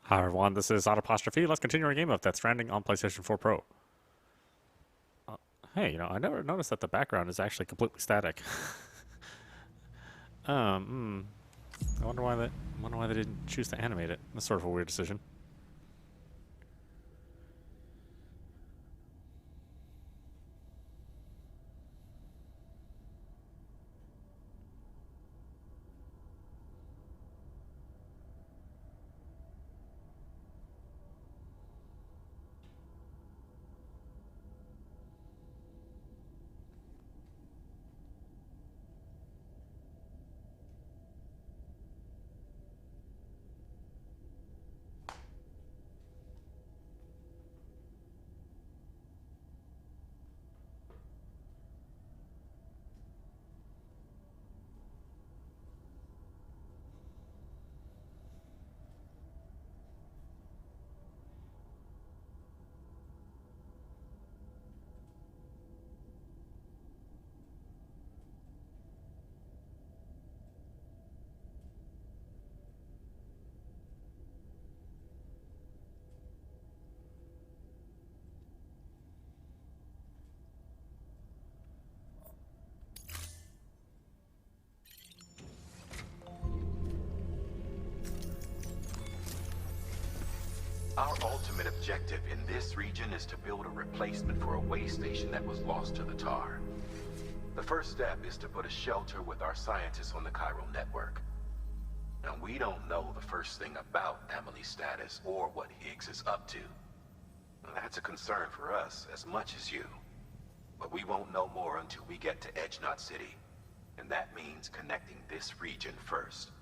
Hi everyone, this is Autopostrophe. Let's continue our game of Death Stranding on PlayStation 4 Pro. Hey, I never noticed that the background is actually completely static. um, I wonder why they didn't choose to animate it. That's sort of a weird decision. Our ultimate objective in this region is to build a replacement for a way station that was lost to the tar. The first step is to put a shelter with our scientists on the chiral network. Now, we don't know the first thing about Emily's status or what Higgs is up to. Now, that's a concern for us as much as you. But we won't know more until we get to Edge Knot City. And that means connecting this region first.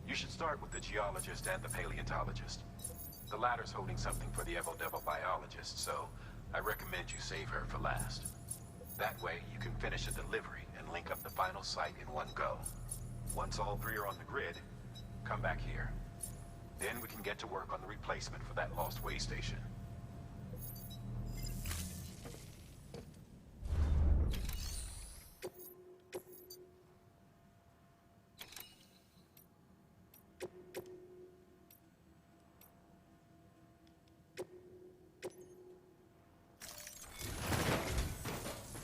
You should start with the geologist and the paleontologist. The latter's holding something for the Evo biologist, so I recommend you save her for last. That way, you can finish a delivery and link up the final site in one go. Once all three are on the grid, come back here. Then we can get to work on the replacement for that lost way station.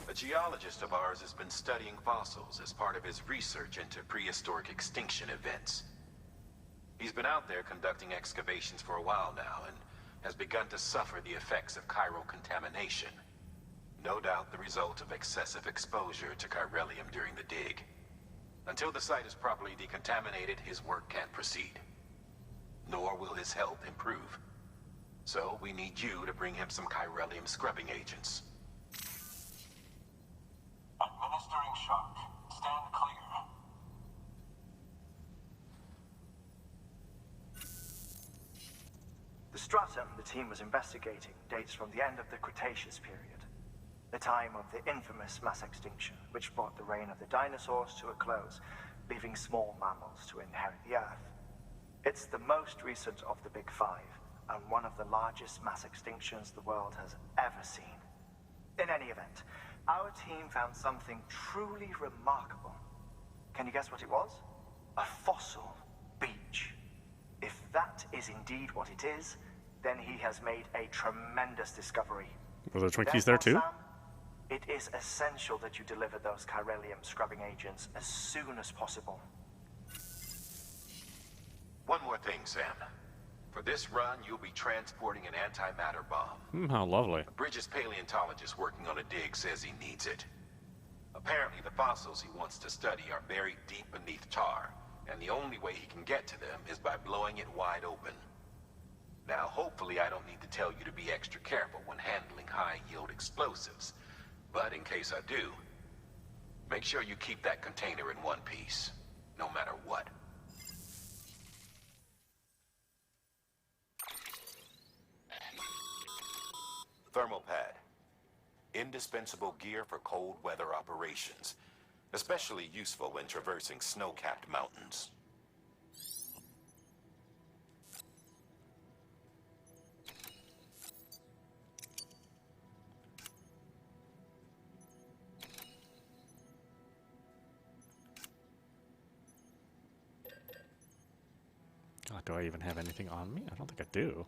A geologist of ours has been studying fossils as part of his research into prehistoric extinction events. He's been out there conducting excavations for a while now and has begun to suffer the effects of chiral contamination. No doubt the result of excessive exposure to chiralium during the dig. Until the site is properly decontaminated, his work can't proceed. Nor will his health improve. So we need you to bring him some chiralium scrubbing agents. Administering shock. Stand clear. The stratum the team was investigating dates from the end of the Cretaceous period, the time of the infamous mass extinction, which brought the reign of the dinosaurs to a close, leaving small mammals to inherit the Earth. It's the most recent of the Big Five, and one of the largest mass extinctions the world has ever seen. In any event, our team found something truly remarkable. Can you guess what it was? A fossil beach. If that is indeed what it is, then he has made a tremendous discovery. Were there Twinkies there too? Sam, it is essential that you deliver those chiralium scrubbing agents as soon as possible. One more thing, Sam. For this run, you'll be transporting an antimatter bomb. How lovely. The Bridges paleontologist working on a dig says he needs it. Apparently, the fossils he wants to study are buried deep beneath tar, and the only way he can get to them is by blowing it wide open. Now, hopefully I don't need to tell you to be extra careful when handling high-yield explosives, but in case I do, make sure you keep that container in one piece, no matter what. Thermal pad. Indispensable gear for cold weather operations, especially useful when traversing snow-capped mountains. God, do I even have anything on me? I don't think I do.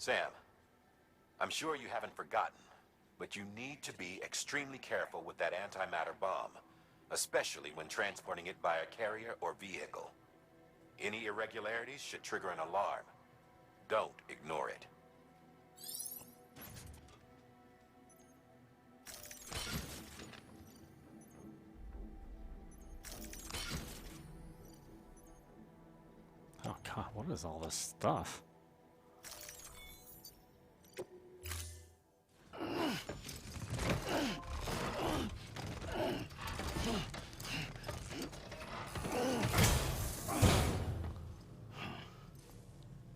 Sam, I'm sure you haven't forgotten, but you need to be extremely careful with that antimatter bomb, especially when transporting it by a carrier or vehicle. Any irregularities should trigger an alarm. Don't ignore it. Oh God, what is all this stuff?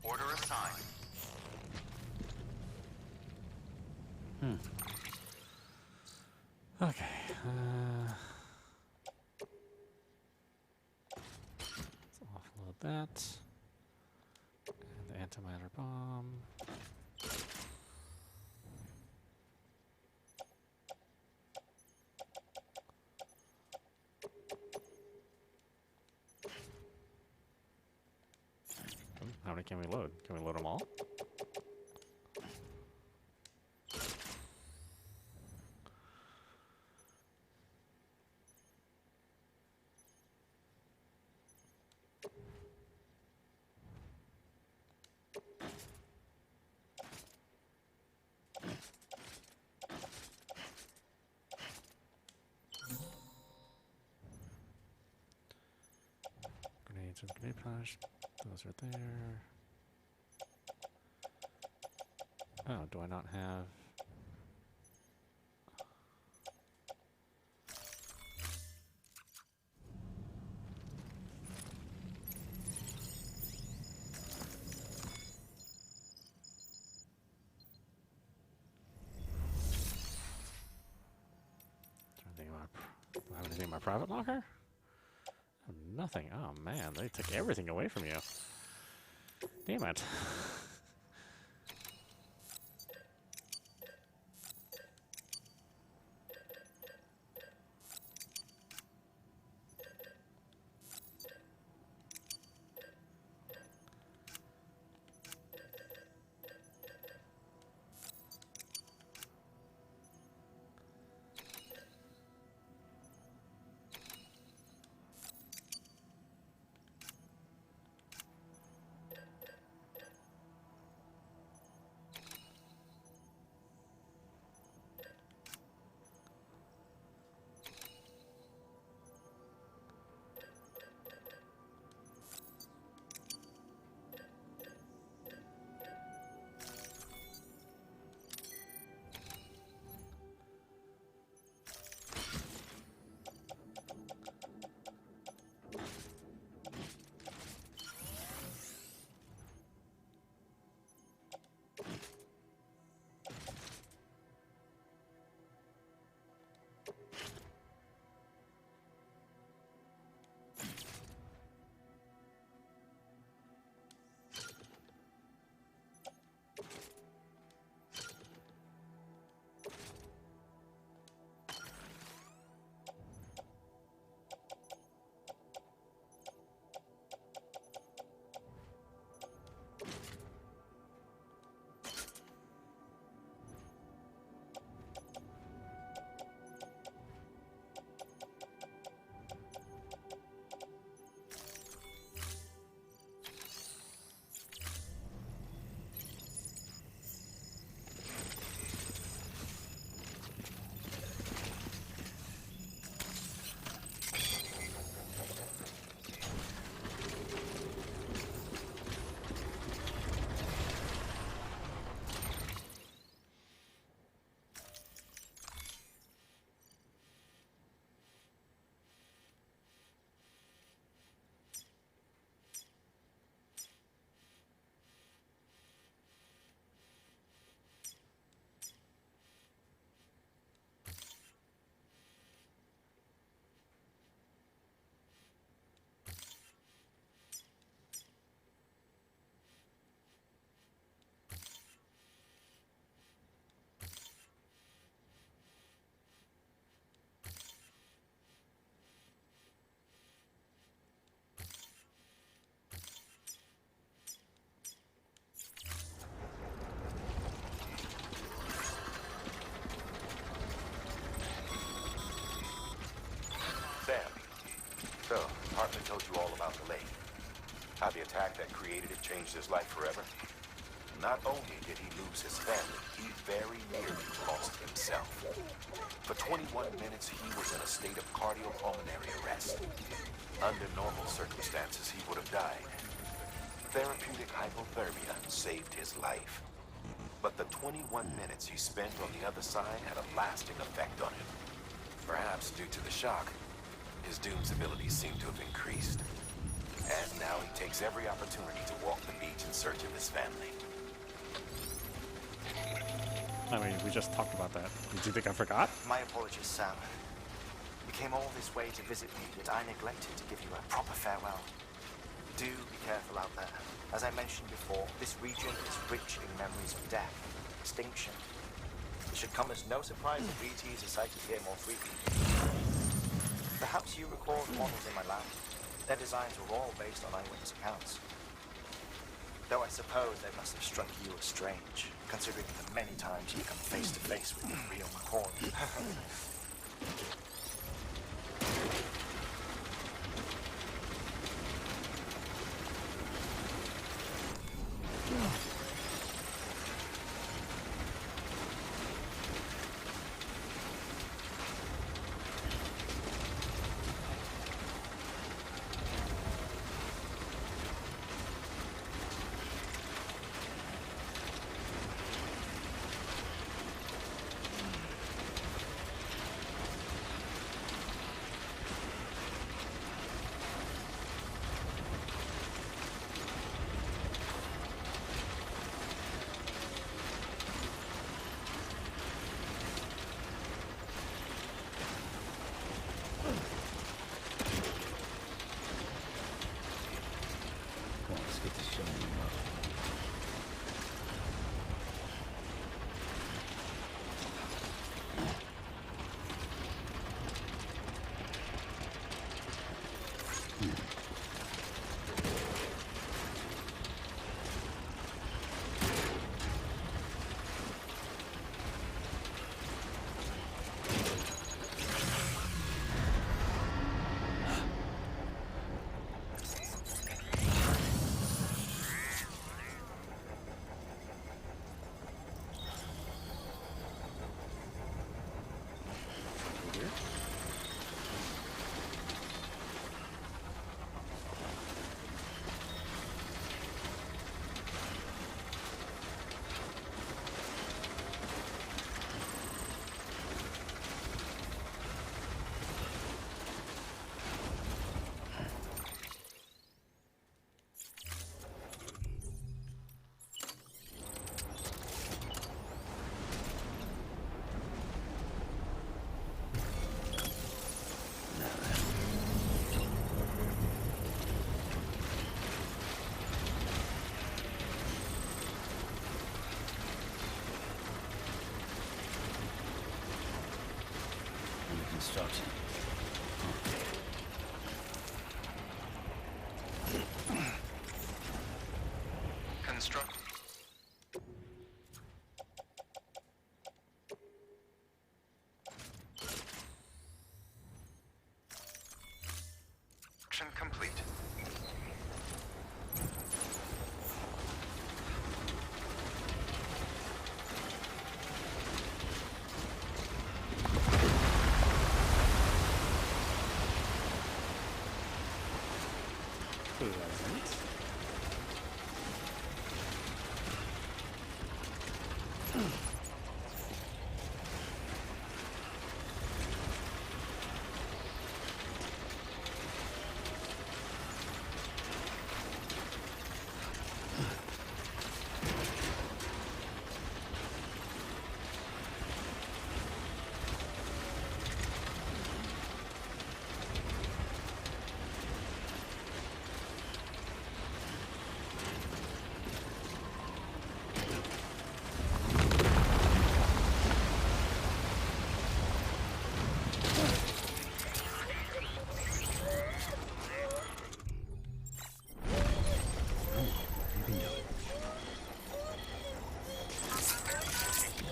Order assigned. Okay. Let's offload that. And the antimatter bomb. How many can we load? Can we load them all? Grenades and grenade punch. Those are there. Oh, do I not have... Do I have anything in my private locker? Oh, nothing. Oh man, they took everything away from you. Damn it. Wagner told you all about the lake. How the attack that created it changed his life forever. Not only did he lose his family, he very nearly lost himself. For 21 minutes, he was in a state of cardiopulmonary arrest. Under normal circumstances, he would have died. Therapeutic hypothermia saved his life. But the 21 minutes he spent on the other side had a lasting effect on him. Perhaps due to the shock, his Doom's abilities seem to have increased. And now he takes every opportunity to walk the beach in search of his family. I mean, we just talked about that. Did you think I forgot? My apologies, Sam. You came all this way to visit me, yet I neglected to give you a proper farewell. Do be careful out there. As I mentioned before, this region is rich in memories of death, extinction. It should come as no surprise that BTs are sighted here more frequently. Perhaps you recall the models in my lab. Their designs were all based on eyewitness accounts. Though I suppose they must have struck you as strange, considering the many times you come face to face with the real McCoy. Construction. Construct. Construction complete. Pleasant.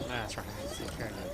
That's right. Take care of that.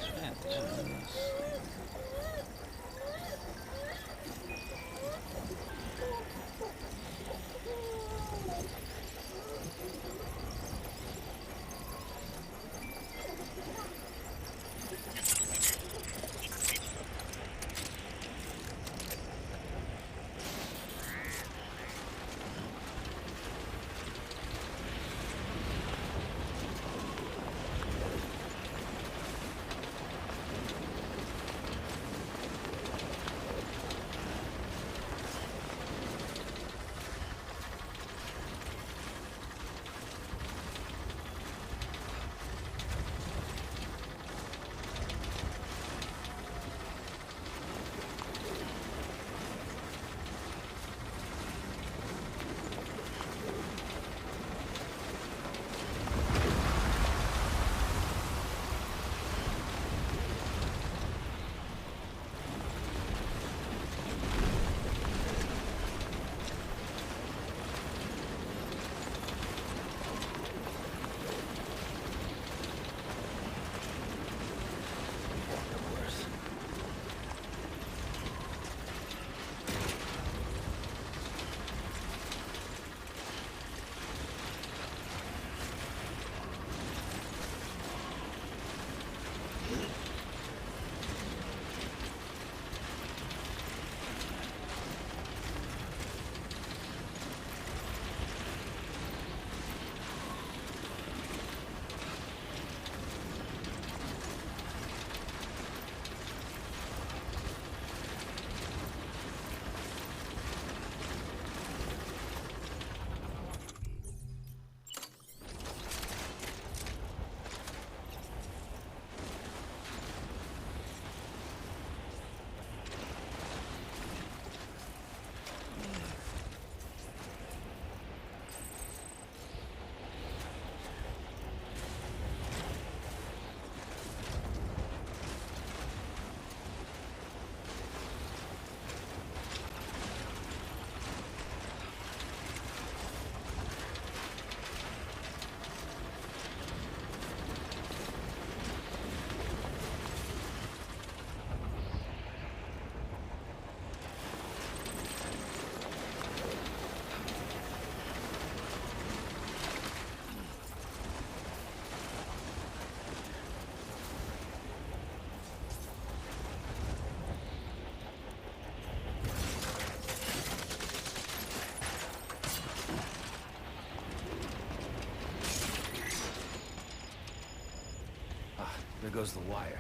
Ah, there goes the wire.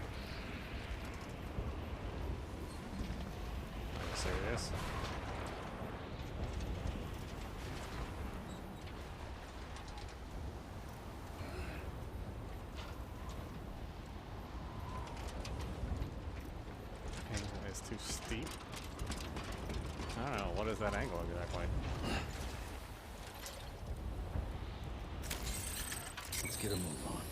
Are you serious? Angle is too steep. I don't know, what is that angle exactly? Let's get a move on.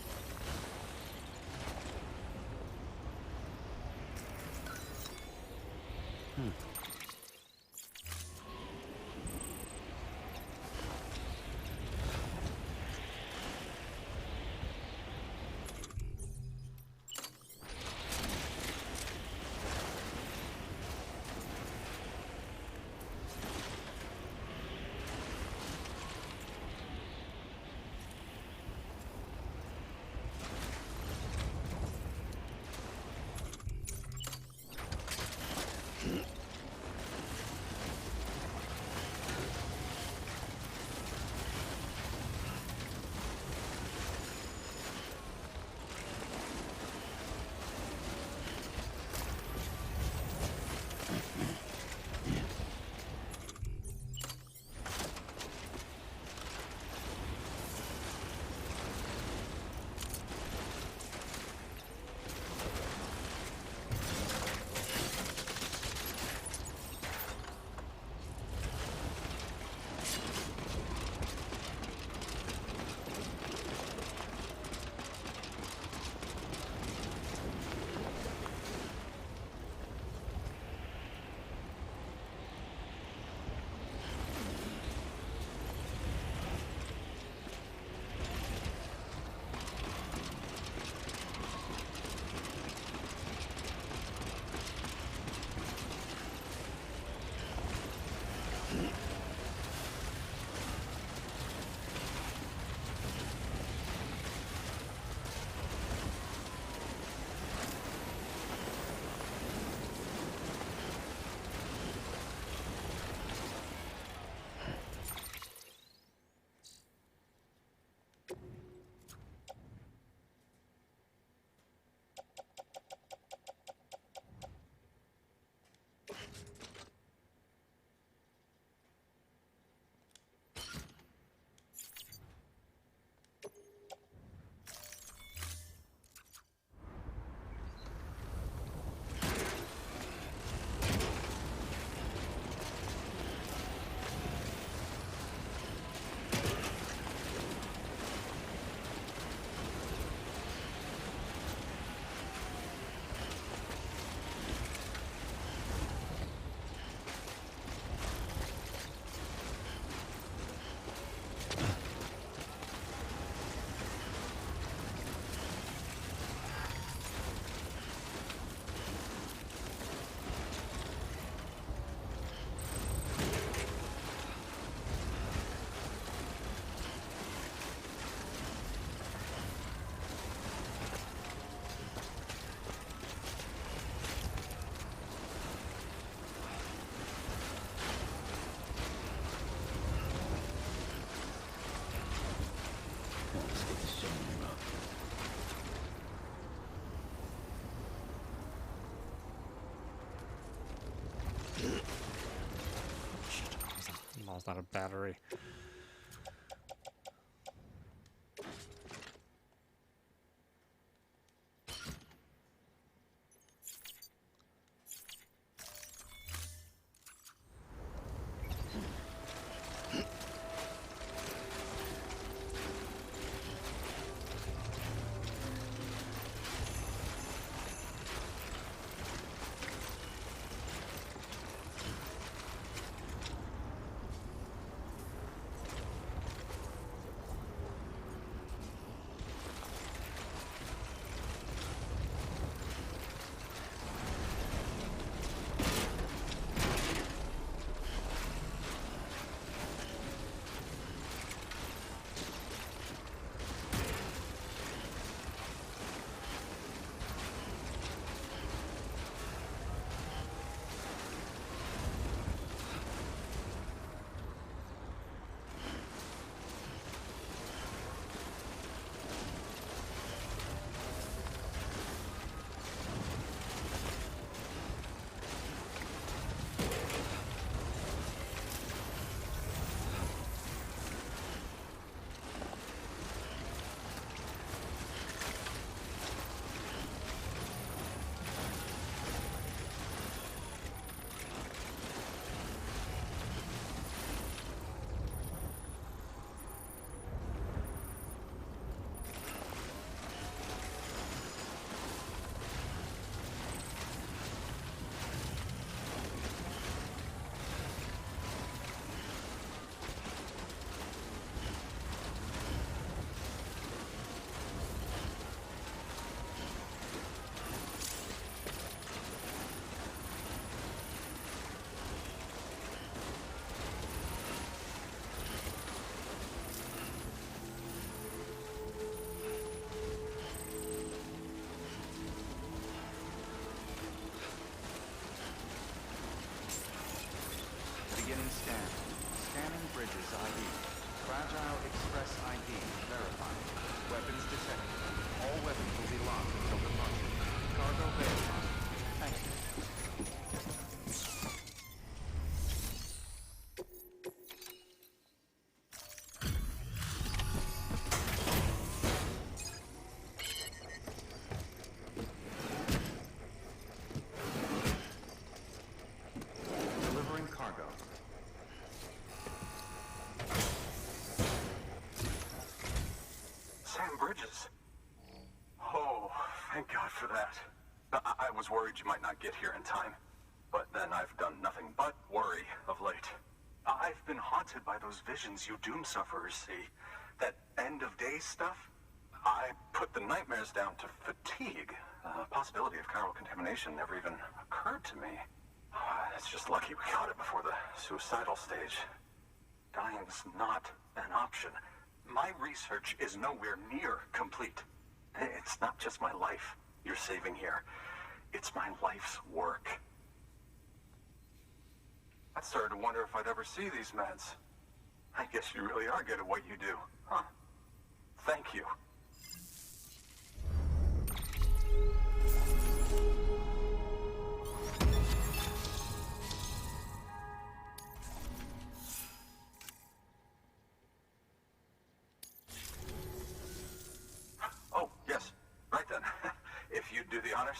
It's not a battery. thank God for that. I was worried you might not get here in time. But then I've done nothing but worry of late. I've been haunted by those visions you doom sufferers see. That end-of-days stuff. I put the nightmares down to fatigue. The possibility of chiral contamination never even occurred to me. It's just lucky we caught it before the suicidal stage. Dying's not an option. My research is nowhere near complete. It's not just my life you're saving here. It's my life's work. I started to wonder if I'd ever see these meds. I guess you really are good at what you do, huh? Thank you. Oh, yes. Right then. If you'd do the honors.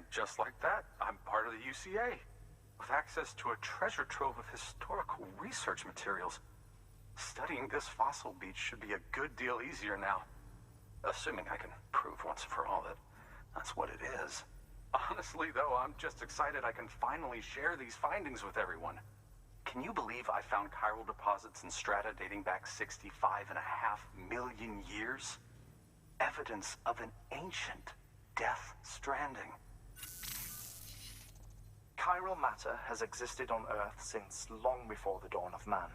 Just like that, I'm part of the UCA, with access to a treasure trove of historical research materials. Studying this fossil beach should be a good deal easier now. Assuming I can prove once for all that that's what it is. Honestly, though, I'm just excited I can finally share these findings with everyone. Can you believe I found chiral deposits in strata dating back 65.5 million years? Evidence of an ancient death stranding. Chiral matter has existed on Earth since long before the dawn of man.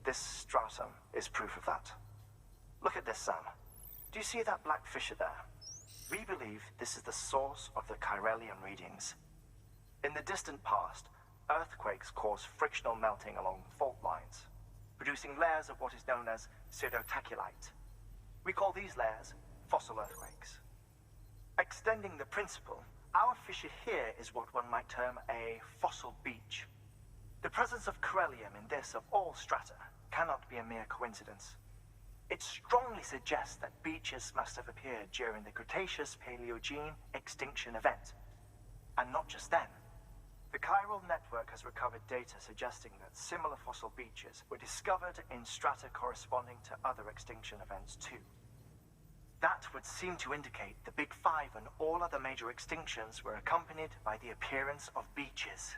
This stratum is proof of that. Look at this, Sam. Do you see that black fissure there? We believe this is the source of the Chiralian readings. In the distant past, earthquakes cause frictional melting along fault lines, producing layers of what is known as pseudotaculite. We call these layers fossil earthquakes. Extending the principle, our fissure here is what one might term a fossil beach. The presence of corellium in this of all strata cannot be a mere coincidence. It strongly suggests that beaches must have appeared during the Cretaceous-Paleogene extinction event. And not just then. The chiral network has recovered data suggesting that similar fossil beaches were discovered in strata corresponding to other extinction events too. That would seem to indicate the Big Five and all other major extinctions were accompanied by the appearance of beaches.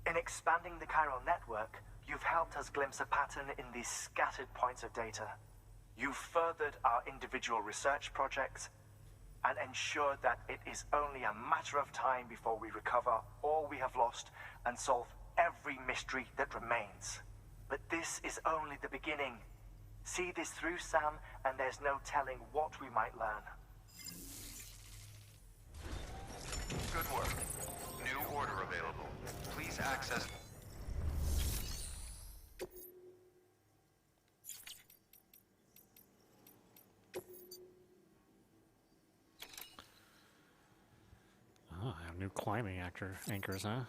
In expanding the chiral network, you've helped us glimpse a pattern in these scattered points of data. You've furthered our individual research projects and ensured that it is only a matter of time before we recover all we have lost and solve every mystery that remains. But this is only the beginning. See this through, Sam, and there's no telling what we might learn. Good work. New order available. Please access... Oh, I have new climbing anchors, huh?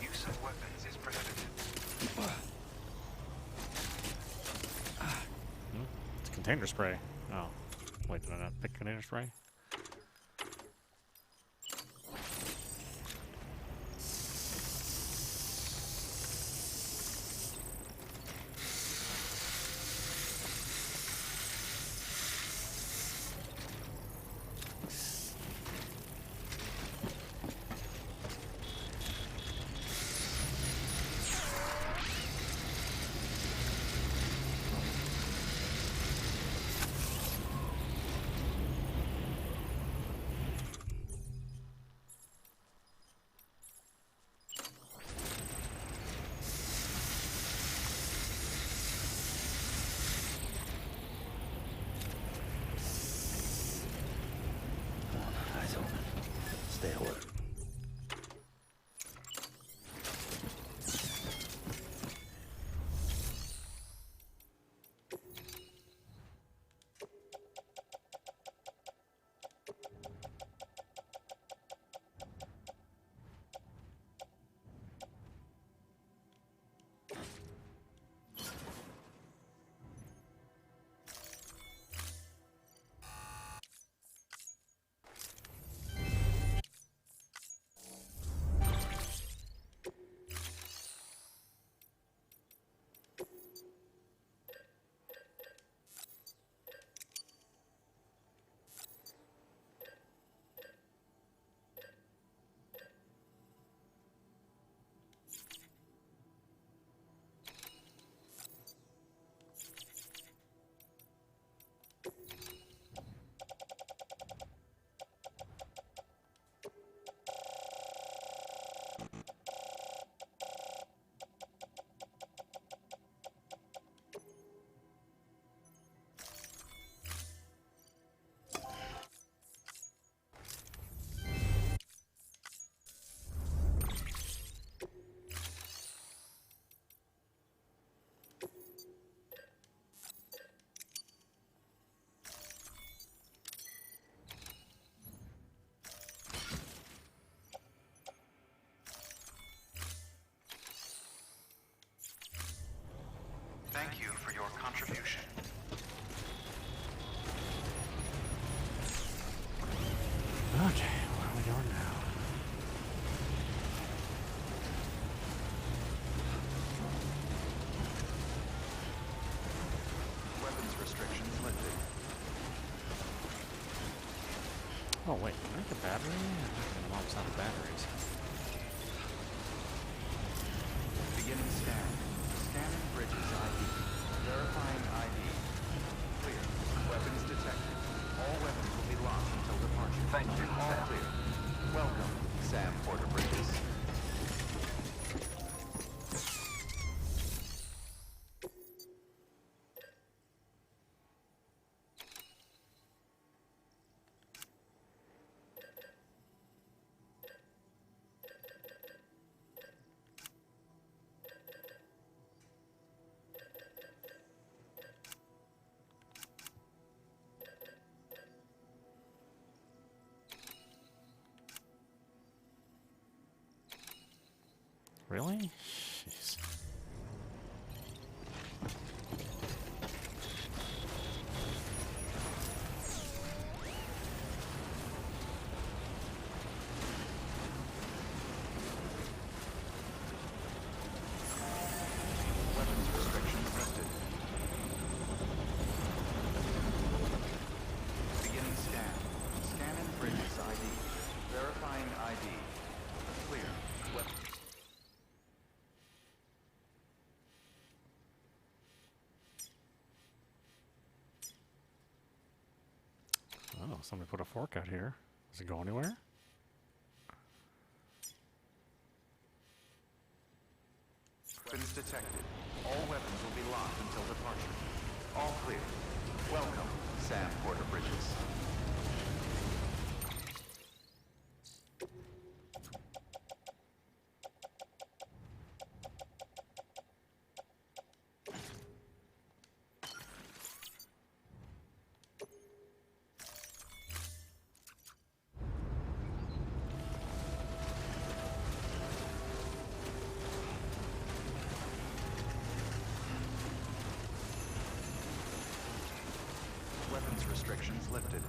Use of weapons is prohibited. It's container spray. Oh. Wait, did I not pick container spray? Oh wait, can I make a battery? I'm almost out of batteries. Beginning scan. Scanning bridges ID. Verifying ID. Clear. Weapons detected. All weapons will be locked until departure. Thank you, All Sam. clear. Welcome, Sam Porter Bridges. Really? Jeez. Weapons restrictions lifted. Beginning scan. Scanning bridges ID. Verifying ID. Clear. Weapons. Oh, somebody put a fork out here. Does it go anywhere? Weapons detected. All weapons will be locked until departure. All clear. Welcome, Sam Porter Bridges. Weapons restrictions lifted.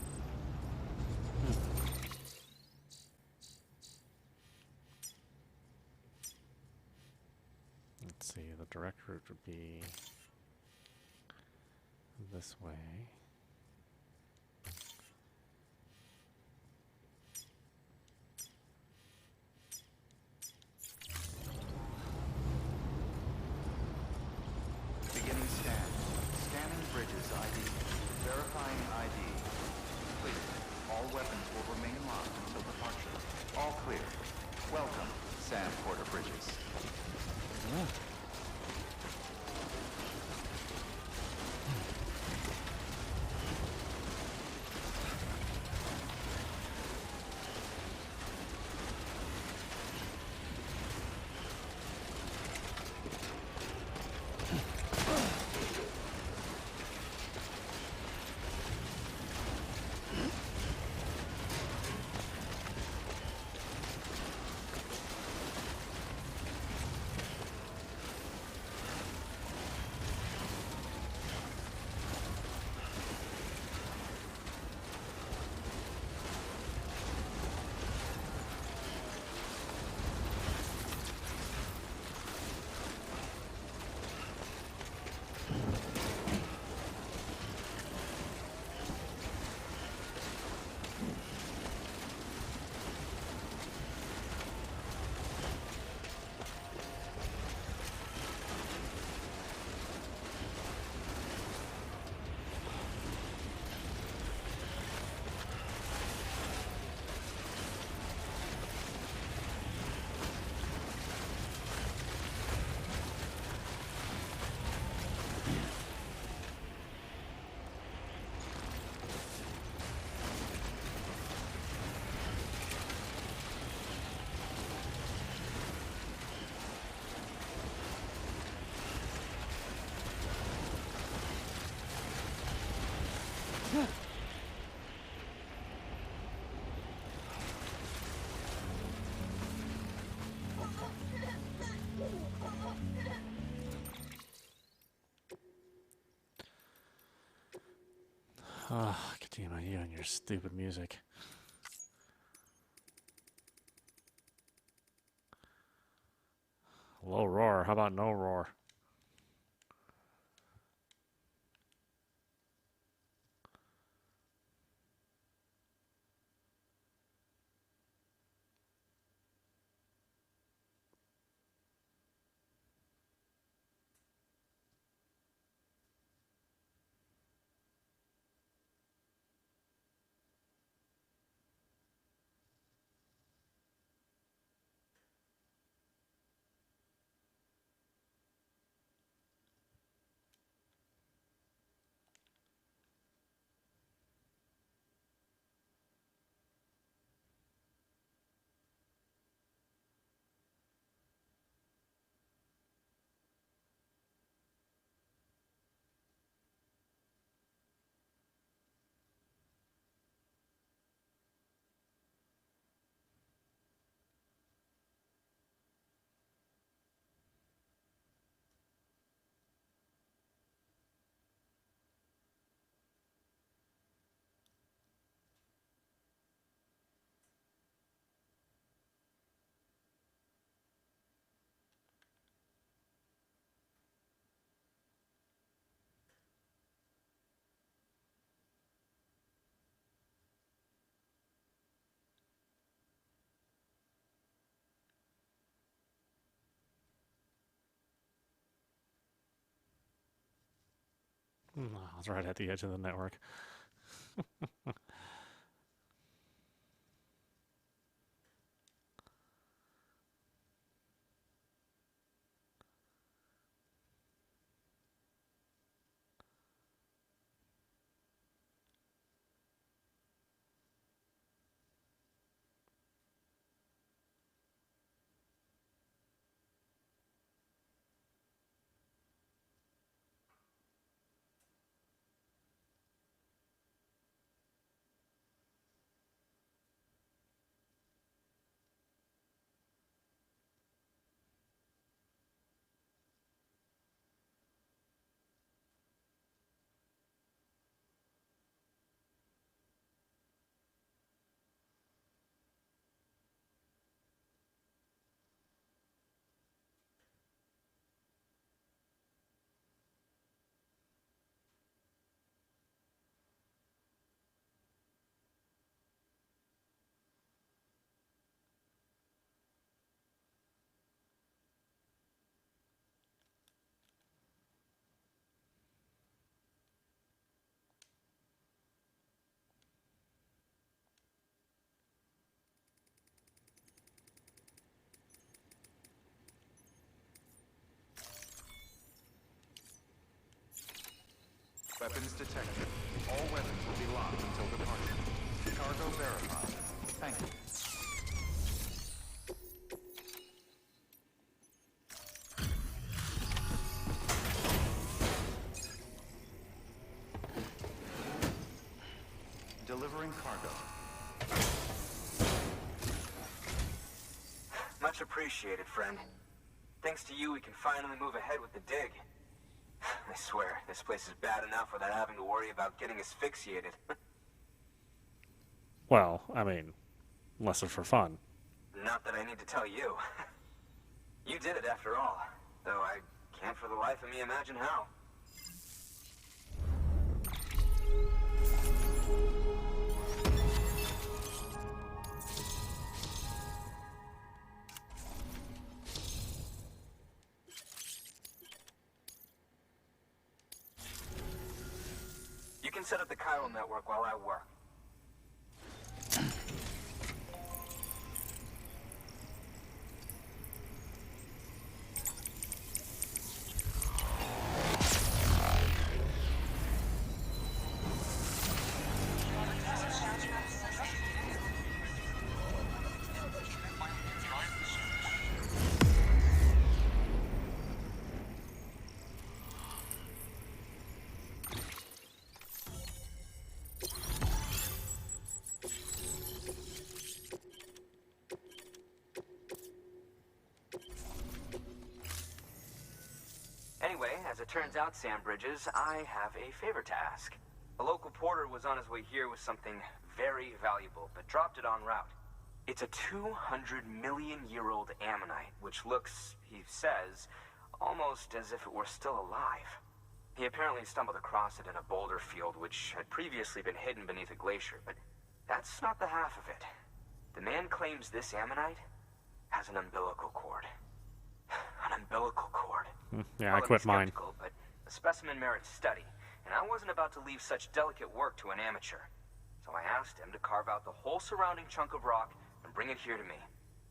Let's see, the direct route would be this way. Beginning scan. Scanning bridges ID. Verifying ID. Clear. All weapons will remain locked until departure. All clear. Welcome, Sam Porter Bridges. Ah, Kojima, you and your stupid music. Low roar. How about no roar? I was right at the edge of the network. Weapons detected. All weapons will be locked until departure. Cargo verified. Thank you. Delivering cargo. Much appreciated, friend. Thanks to you, we can finally move ahead with the dig. I swear, this place is bad enough without having to worry about getting asphyxiated. Well, I mean, less for fun. Not that I need to tell you. You did it after all, though I can't for the life of me imagine how. You can set up the chiral network while I work. Anyway, as it turns out, Sam Bridges, I have a favor to ask. A local porter was on his way here with something very valuable, but dropped it en route. It's a 200-million-year-old ammonite, which looks, he says, almost as if it were still alive. He apparently stumbled across it in a boulder field, which had previously been hidden beneath a glacier, but that's not the half of it. The man claims this ammonite has an umbilical cord. An umbilical cord. Yeah, Well, I quit I'm mine. skeptical, but the specimen merits study, and I wasn't about to leave such delicate work to an amateur. So I asked him to carve out the whole surrounding chunk of rock and bring it here to me.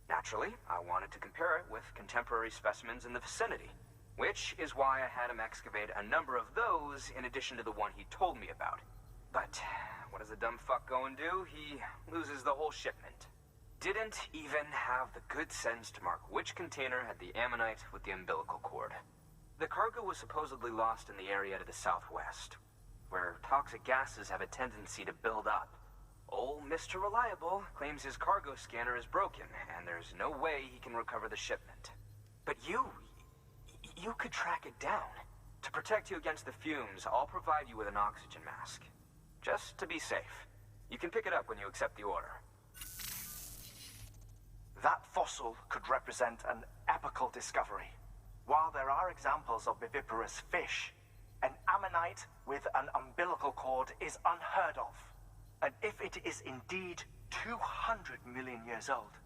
Naturally, I wanted to compare it with contemporary specimens in the vicinity, which is why I had him excavate a number of those in addition to the one he told me about. But what does the dumb fuck go and do? He loses the whole shipment. Didn't even have the good sense to mark which container had the ammonite with the umbilical cord. The cargo was supposedly lost in the area to the southwest, where toxic gases have a tendency to build up. Old Mr. Reliable claims his cargo scanner is broken, and there's no way he can recover the shipment. But you could track it down. To protect you against the fumes, I'll provide you with an oxygen mask. Just to be safe. You can pick it up when you accept the order. That fossil could represent an epical discovery. While there are examples of viviparous fish, an ammonite with an umbilical cord is unheard of. And if it is indeed 200 million years old,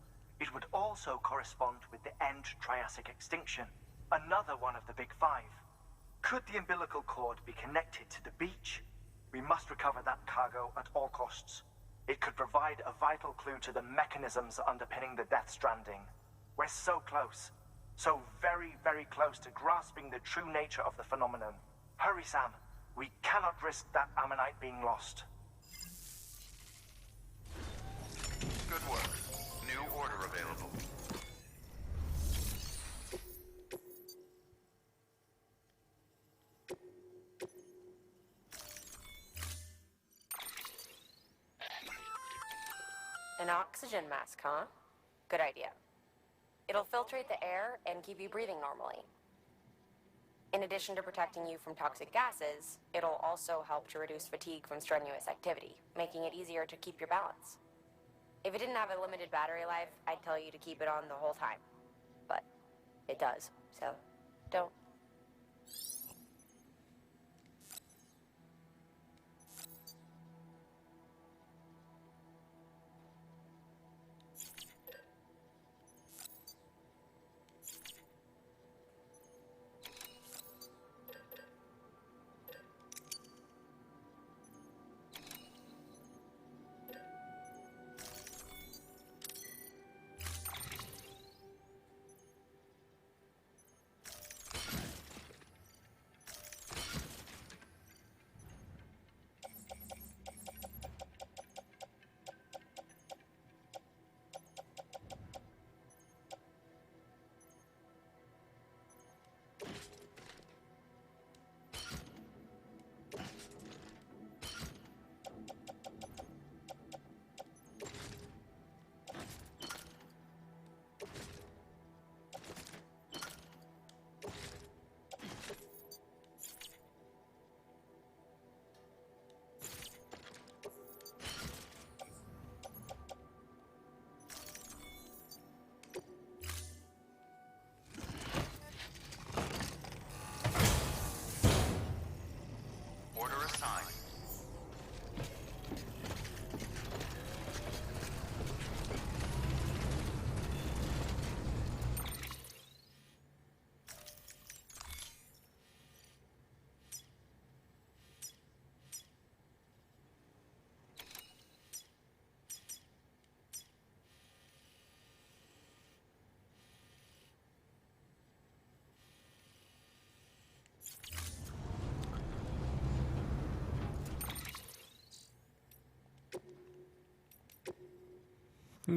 it would also correspond with the end Triassic extinction, another one of the big five. Could the umbilical cord be connected to the beach? We must recover that cargo at all costs. It could provide a vital clue to the mechanisms underpinning the Death Stranding. We're so close. So very, very close to grasping the true nature of the phenomenon. Hurry, Sam. We cannot risk that ammonite being lost. Good work. New order available. An oxygen mask, huh? Good idea. It'll filtrate the air and keep you breathing normally. In addition to protecting you from toxic gases, it'll also help to reduce fatigue from strenuous activity, making it easier to keep your balance. If it didn't have a limited battery life, I'd tell you to keep it on the whole time. But it does, so don't.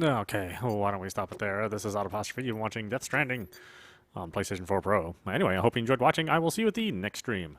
Okay, well, why don't we stop it there? This is Audap. You're watching Death Stranding on PlayStation 4 Pro. Anyway, I hope you enjoyed watching. I will see you at the next stream.